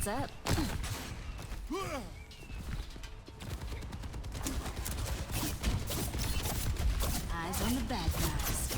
What's up? Eyes on the bad guys.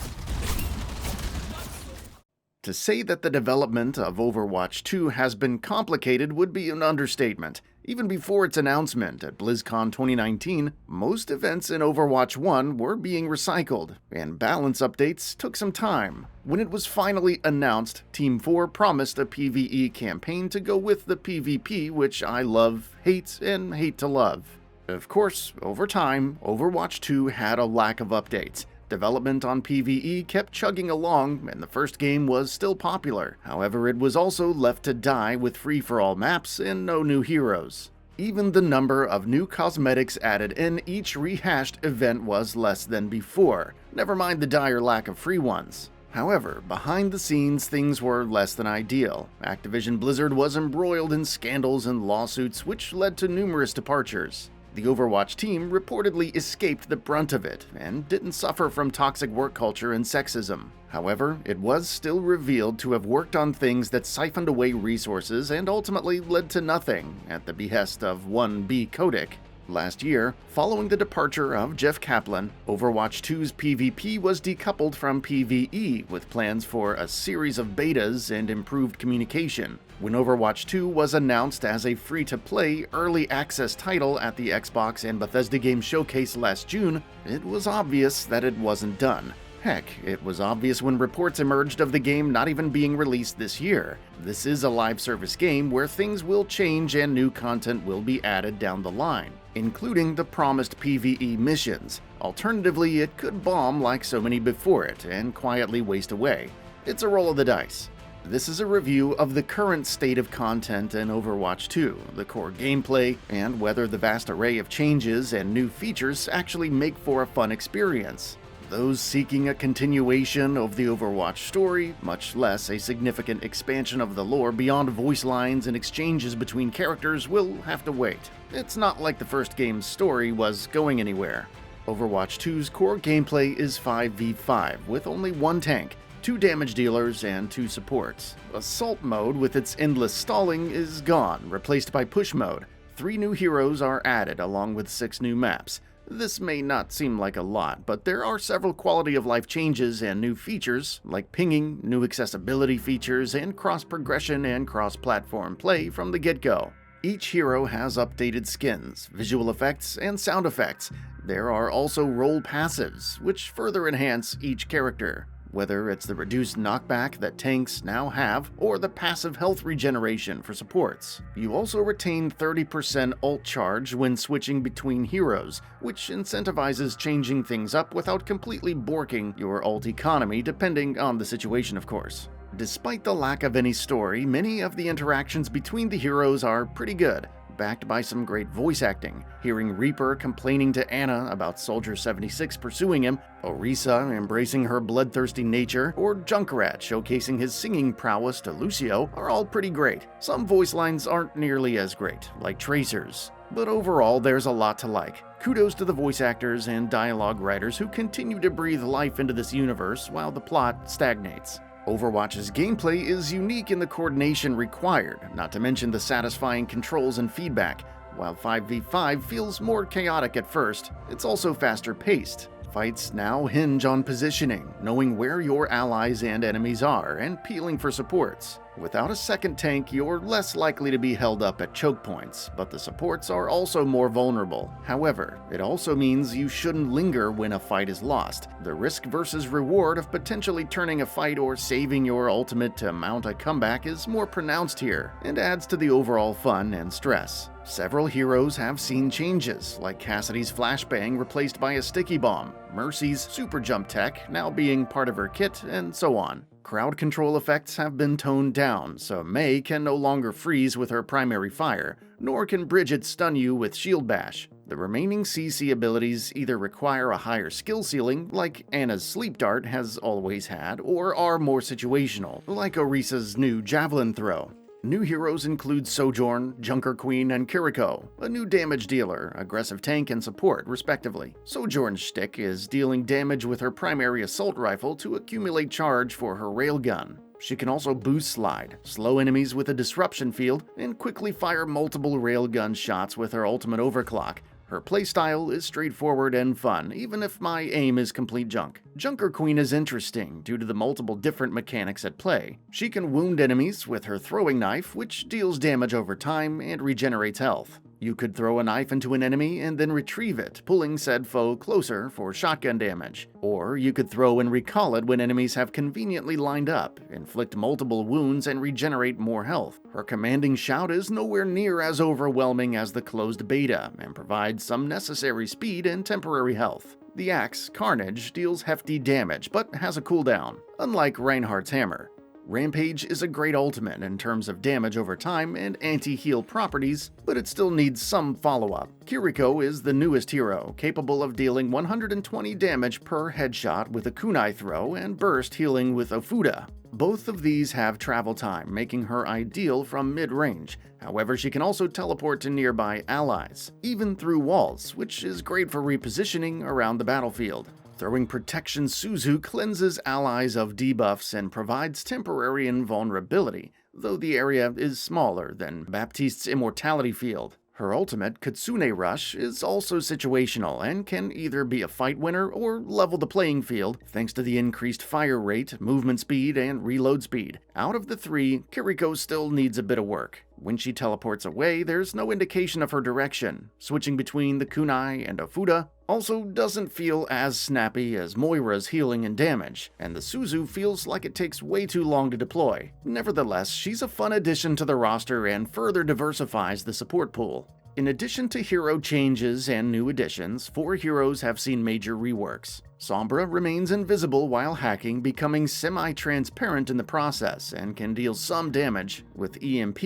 To say that the development of Overwatch 2 has been complicated would be an understatement. Even before its announcement at BlizzCon 2019, most events in Overwatch 1 were being recycled, and balance updates took some time. When it was finally announced, Team 4 promised a PvE campaign to go with the PvP, which I love, hate, and hate to love. Of course, over time, Overwatch 2 had a lack of updates. Development on PvE kept chugging along, and the first game was still popular. However, it was also left to die with free-for-all maps and no new heroes. Even the number of new cosmetics added in each rehashed event was less than before, never mind the dire lack of free ones. However, behind the scenes, things were less than ideal. Activision Blizzard was embroiled in scandals and lawsuits, which led to numerous departures. The Overwatch team reportedly escaped the brunt of it and didn't suffer from toxic work culture and sexism. However, it was still revealed to have worked on things that siphoned away resources and ultimately led to nothing, at the behest of one B. Kotick. Last year, following the departure of Jeff Kaplan, Overwatch 2's PvP was decoupled from PvE with plans for a series of betas and improved communication. When Overwatch 2 was announced as a free-to-play early access title at the Xbox and Bethesda Game Showcase last June, it was obvious that it wasn't done. Heck, it was obvious when reports emerged of the game not even being released this year. This is a live service game where things will change and new content will be added down the line, including the promised PvE missions. Alternatively, it could bomb like so many before it and quietly waste away. It's a roll of the dice. This is a review of the current state of content in Overwatch 2, the core gameplay, and whether the vast array of changes and new features actually make for a fun experience. Those seeking a continuation of the Overwatch story, much less a significant expansion of the lore beyond voice lines and exchanges between characters, will have to wait. It's not like the first game's story was going anywhere. Overwatch 2's core gameplay is 5v5, with only one tank, 2 damage dealers, and 2 supports. Assault mode with its endless stalling is gone, replaced by push mode. 3 new heroes are added, along with 6 new maps. This may not seem like a lot, but there are several quality-of-life changes and new features, like pinging, new accessibility features, and cross-progression and cross-platform play from the get-go. Each hero has updated skins, visual effects, and sound effects. There are also role passives, which further enhance each character. Whether it's the reduced knockback that tanks now have, or the passive health regeneration for supports. You also retain 30% ult charge when switching between heroes, which incentivizes changing things up without completely borking your ult economy depending on the situation, of course. Despite the lack of any story, many of the interactions between the heroes are pretty good, backed by some great voice acting. Hearing Reaper complaining to Ana about Soldier 76 pursuing him, Orisa embracing her bloodthirsty nature, or Junkrat showcasing his singing prowess to Lucio are all pretty great. Some voice lines aren't nearly as great, like Tracer's. But overall, there's a lot to like. Kudos to the voice actors and dialogue writers who continue to breathe life into this universe while the plot stagnates. Overwatch's gameplay is unique in the coordination required, not to mention the satisfying controls and feedback. While 5v5 feels more chaotic at first, it's also faster paced. Fights now hinge on positioning, knowing where your allies and enemies are, and peeling for supports. Without a second tank, you're less likely to be held up at choke points, but the supports are also more vulnerable. However, it also means you shouldn't linger when a fight is lost. The risk versus reward of potentially turning a fight or saving your ultimate to mount a comeback is more pronounced here, and adds to the overall fun and stress. Several heroes have seen changes, like Cassidy's flashbang replaced by a sticky bomb, Mercy's super jump tech now being part of her kit, and so on. Crowd control effects have been toned down, so Mei can no longer freeze with her primary fire, nor can Bridget stun you with shield bash. The remaining CC abilities either require a higher skill ceiling, like Ana's sleep dart has always had, or are more situational, like Orisa's new javelin throw. New heroes include Sojourn, Junker Queen, and Kiriko, a new damage dealer, aggressive tank, and support, respectively. Sojourn's shtick is dealing damage with her primary assault rifle to accumulate charge for her railgun. She can also boost slide, slow enemies with a disruption field, and quickly fire multiple railgun shots with her ultimate overclock. Her playstyle is straightforward and fun, even if my aim is complete junk. Junker Queen is interesting due to the multiple different mechanics at play. She can wound enemies with her throwing knife, which deals damage over time and regenerates health. You could throw a knife into an enemy and then retrieve it, pulling said foe closer for shotgun damage. Or you could throw and recall it when enemies have conveniently lined up, inflict multiple wounds, and regenerate more health. Her commanding shout is nowhere near as overwhelming as the closed beta, and provides some necessary speed and temporary health. The axe, Carnage, deals hefty damage, but has a cooldown, unlike Reinhardt's hammer. Rampage is a great ultimate in terms of damage over time and anti-heal properties, but it still needs some follow-up. Kiriko is the newest hero, capable of dealing 120 damage per headshot with a kunai throw and burst healing with Ofuda. Both of these have travel time, making her ideal from mid-range. However, she can also teleport to nearby allies, even through walls, which is great for repositioning around the battlefield. Throwing Protection Suzu cleanses allies of debuffs and provides temporary invulnerability, though the area is smaller than Baptiste's Immortality field. Her ultimate, Kitsune Rush, is also situational and can either be a fight winner or level the playing field thanks to the increased fire rate, movement speed, and reload speed. Out of the three, Kiriko still needs a bit of work. When she teleports away, there's no indication of her direction. Switching between the kunai and Ofuda also doesn't feel as snappy as Moira's healing and damage, and the Suzu feels like it takes way too long to deploy. Nevertheless, she's a fun addition to the roster and further diversifies the support pool. In addition to hero changes and new additions, 4 heroes have seen major reworks. Sombra remains invisible while hacking, becoming semi-transparent in the process and can deal some damage with EMP.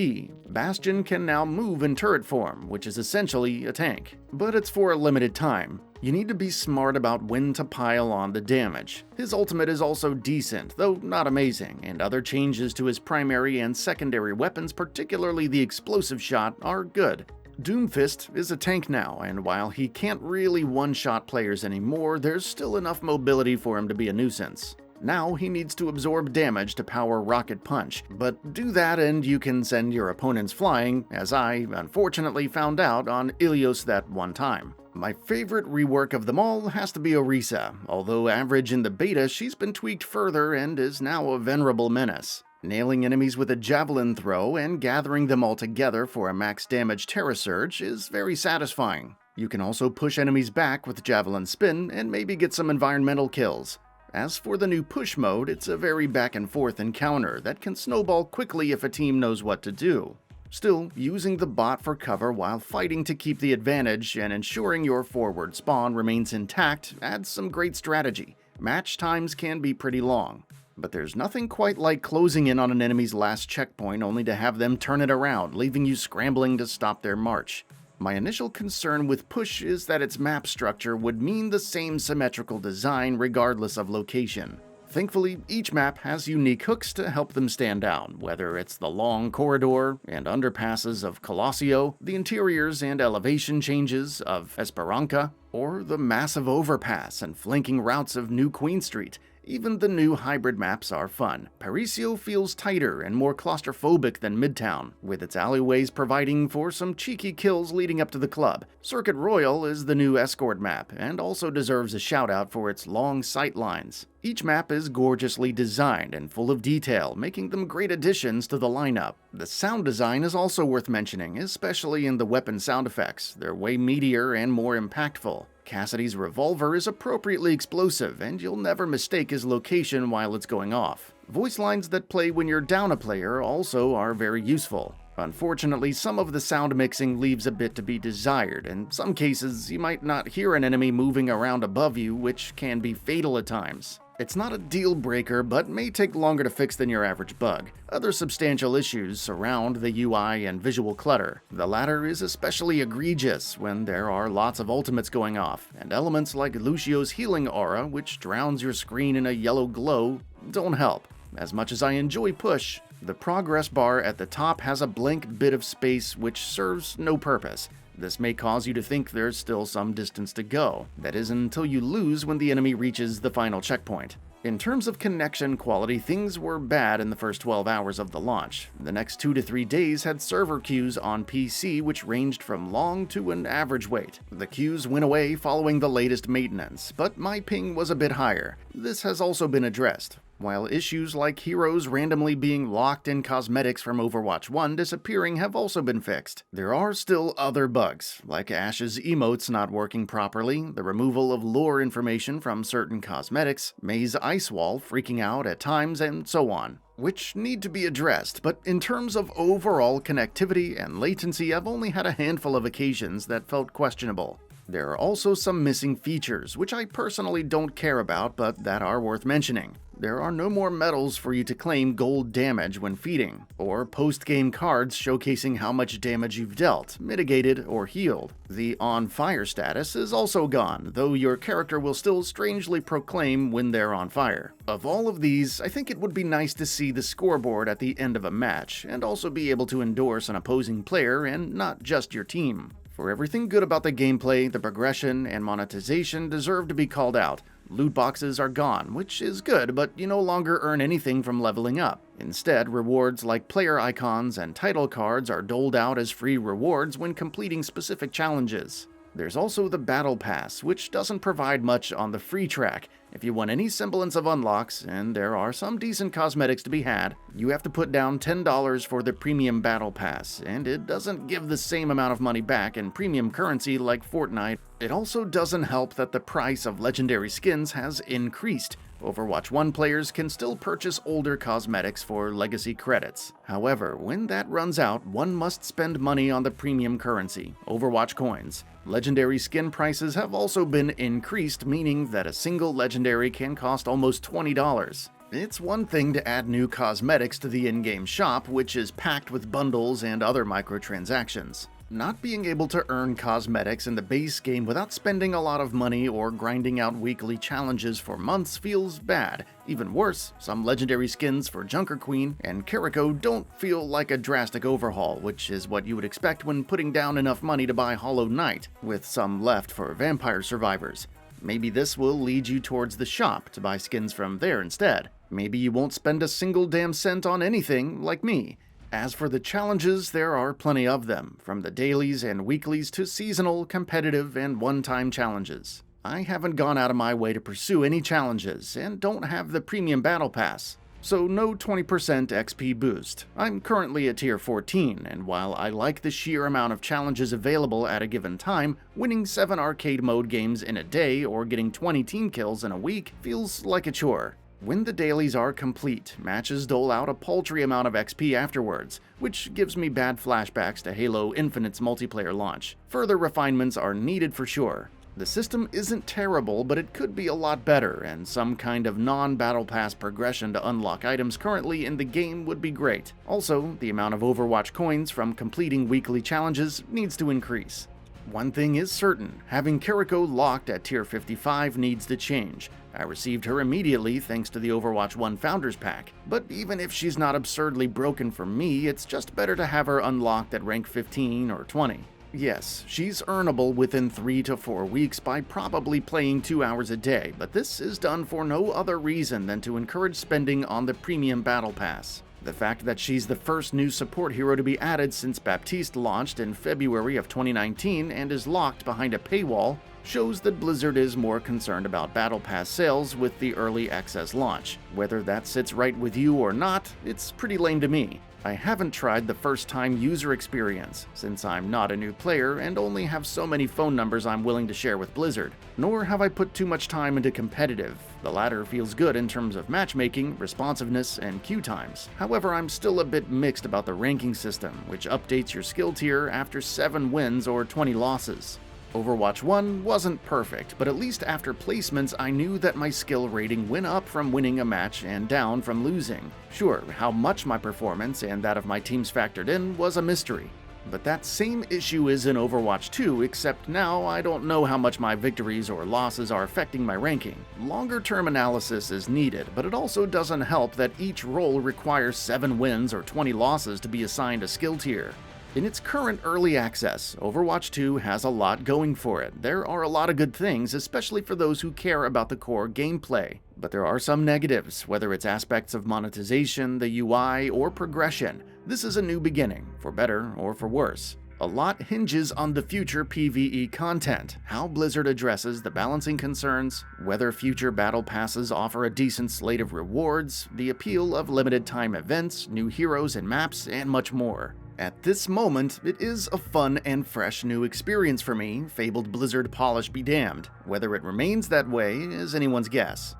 Bastion can now move in turret form, which is essentially a tank, but it's for a limited time. You need to be smart about when to pile on the damage. His ultimate is also decent, though not amazing, and other changes to his primary and secondary weapons, particularly the explosive shot, are good. Doomfist is a tank now, and while he can't really one-shot players anymore, there's still enough mobility for him to be a nuisance. Now he needs to absorb damage to power Rocket Punch, but do that and you can send your opponents flying, as I unfortunately found out on Ilios that one time. My favorite rework of them all has to be Orisa, although average in the beta she's been tweaked further and is now a venerable menace. Nailing enemies with a javelin throw and gathering them all together for a max damage Terra Surge is very satisfying. You can also push enemies back with javelin spin and maybe get some environmental kills. As for the new push mode, it's a very back and forth encounter that can snowball quickly if a team knows what to do. Still, using the bot for cover while fighting to keep the advantage and ensuring your forward spawn remains intact adds some great strategy. Match times can be pretty long, but there's nothing quite like closing in on an enemy's last checkpoint only to have them turn it around, leaving you scrambling to stop their march. My initial concern with Push is that its map structure would mean the same symmetrical design regardless of location. Thankfully, each map has unique hooks to help them stand out, whether it's the long corridor and underpasses of Colossio, the interiors and elevation changes of Esperanza, or the massive overpass and flanking routes of New Queen Street. Even the new hybrid maps are fun. Parisio feels tighter and more claustrophobic than Midtown, with its alleyways providing for some cheeky kills leading up to the club. Circuit Royal is the new escort map, and also deserves a shout-out for its long sight lines. Each map is gorgeously designed and full of detail, making them great additions to the lineup. The sound design is also worth mentioning, especially in the weapon sound effects. They're way meatier and more impactful. Cassidy's revolver is appropriately explosive, and you'll never mistake his location while it's going off. Voice lines that play when you're down a player also are very useful. Unfortunately, some of the sound mixing leaves a bit to be desired. In some cases, you might not hear an enemy moving around above you, which can be fatal at times. It's not a deal breaker, but may take longer to fix than your average bug. Other substantial issues surround the UI and visual clutter. The latter is especially egregious when there are lots of ultimates going off, and elements like Lucio's healing aura, which drowns your screen in a yellow glow, don't help. As much as I enjoy Push, the progress bar at the top has a blank bit of space which serves no purpose. This may cause you to think there's still some distance to go. That is until you lose when the enemy reaches the final checkpoint. In terms of connection quality, things were bad in the first 12 hours of the launch. The next 2 to 3 days had server queues on PC which ranged from long to an average wait. The queues went away following the latest maintenance, but my ping was a bit higher. This has also been addressed, while issues like heroes randomly being locked in cosmetics from Overwatch 1 disappearing have also been fixed. There are still other bugs, like Ashe's emotes not working properly, the removal of lore information from certain cosmetics, Mei's ice wall freaking out at times, and so on, which need to be addressed. But in terms of overall connectivity and latency, I've only had a handful of occasions that felt questionable. There are also some missing features, which I personally don't care about, but that are worth mentioning. There are no more medals for you to claim gold damage when feeding, or post-game cards showcasing how much damage you've dealt, mitigated, or healed. The on fire status is also gone, though your character will still strangely proclaim when they're on fire. Of all of these, I think it would be nice to see the scoreboard at the end of a match, and also be able to endorse an opposing player and not just your team. For everything good about the gameplay, the progression, and monetization deserve to be called out. Loot boxes are gone, which is good, but you no longer earn anything from leveling up. Instead, rewards like player icons and title cards are doled out as free rewards when completing specific challenges. There's also the Battle Pass, which doesn't provide much on the free track. If you want any semblance of unlocks, and there are some decent cosmetics to be had, you have to put down $10 for the Premium Battle Pass, and it doesn't give the same amount of money back in premium currency like Fortnite. It also doesn't help that the price of legendary skins has increased. Overwatch 1 players can still purchase older cosmetics for legacy credits. However, when that runs out, one must spend money on the premium currency, Overwatch coins. Legendary skin prices have also been increased, meaning that a single legendary can cost almost $20. It's one thing to add new cosmetics to the in-game shop, which is packed with bundles and other microtransactions. Not being able to earn cosmetics in the base game without spending a lot of money or grinding out weekly challenges for months feels bad. Even worse, some legendary skins for Junker Queen and Kiriko don't feel like a drastic overhaul, which is what you would expect when putting down enough money to buy Hollow Knight, with some left for Vampire Survivors. Maybe this will lead you towards the shop to buy skins from there instead. Maybe you won't spend a single damn cent on anything, like me. As for the challenges, there are plenty of them, from the dailies and weeklies to seasonal, competitive, and one-time challenges. I haven't gone out of my way to pursue any challenges, and don't have the Premium Battle Pass, so no 20% XP boost. I'm currently at tier 14, and while I like the sheer amount of challenges available at a given time, winning 7 arcade mode games in a day or getting 20 team kills in a week feels like a chore. When the dailies are complete, matches dole out a paltry amount of XP afterwards, which gives me bad flashbacks to Halo Infinite's multiplayer launch. Further refinements are needed for sure. The system isn't terrible, but it could be a lot better, and some kind of non-Battle Pass progression to unlock items currently in the game would be great. Also, the amount of Overwatch coins from completing weekly challenges needs to increase. One thing is certain, having Kiriko locked at tier 55 needs to change. I received her immediately thanks to the Overwatch 1 Founders Pack, but even if she's not absurdly broken for me, it's just better to have her unlocked at rank 15 or 20. Yes, she's earnable within 3 to 4 weeks by probably playing 2 hours a day, but this is done for no other reason than to encourage spending on the Premium Battle Pass. The fact that she's the first new support hero to be added since Baptiste launched in February of 2019 and is locked behind a paywall shows that Blizzard is more concerned about Battle Pass sales with the early access launch. Whether that sits right with you or not, it's pretty lame to me. I haven't tried the first-time user experience, since I'm not a new player and only have so many phone numbers I'm willing to share with Blizzard. Nor have I put too much time into competitive. The latter feels good in terms of matchmaking, responsiveness, and queue times. However, I'm still a bit mixed about the ranking system, which updates your skill tier after 7 wins or 20 losses. Overwatch 1 wasn't perfect, but at least after placements I knew that my skill rating went up from winning a match and down from losing. Sure, how much my performance and that of my teams factored in was a mystery. But that same issue is in Overwatch 2, except now I don't know how much my victories or losses are affecting my ranking. Longer-term analysis is needed, but it also doesn't help that each role requires 7 wins or 20 losses to be assigned a skill tier. In its current early access, Overwatch 2 has a lot going for it. There are a lot of good things, especially for those who care about the core gameplay. But there are some negatives, whether it's aspects of monetization, the UI, or progression. This is a new beginning, for better or for worse. A lot hinges on the future PvE content, how Blizzard addresses the balancing concerns, whether future battle passes offer a decent slate of rewards, the appeal of limited-time events, new heroes and maps, and much more. At this moment, it is a fun and fresh new experience for me, fabled Blizzard polish be damned. Whether it remains that way is anyone's guess.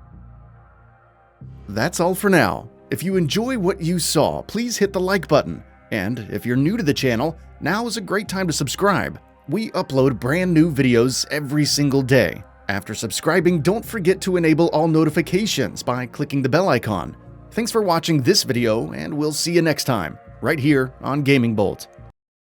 That's all for now. If you enjoy what you saw, please hit the like button. And if you're new to the channel, now is a great time to subscribe. We upload brand new videos every single day. After subscribing, don't forget to enable all notifications by clicking the bell icon. Thanks for watching this video, and we'll see you next time, right here on GamingBolt.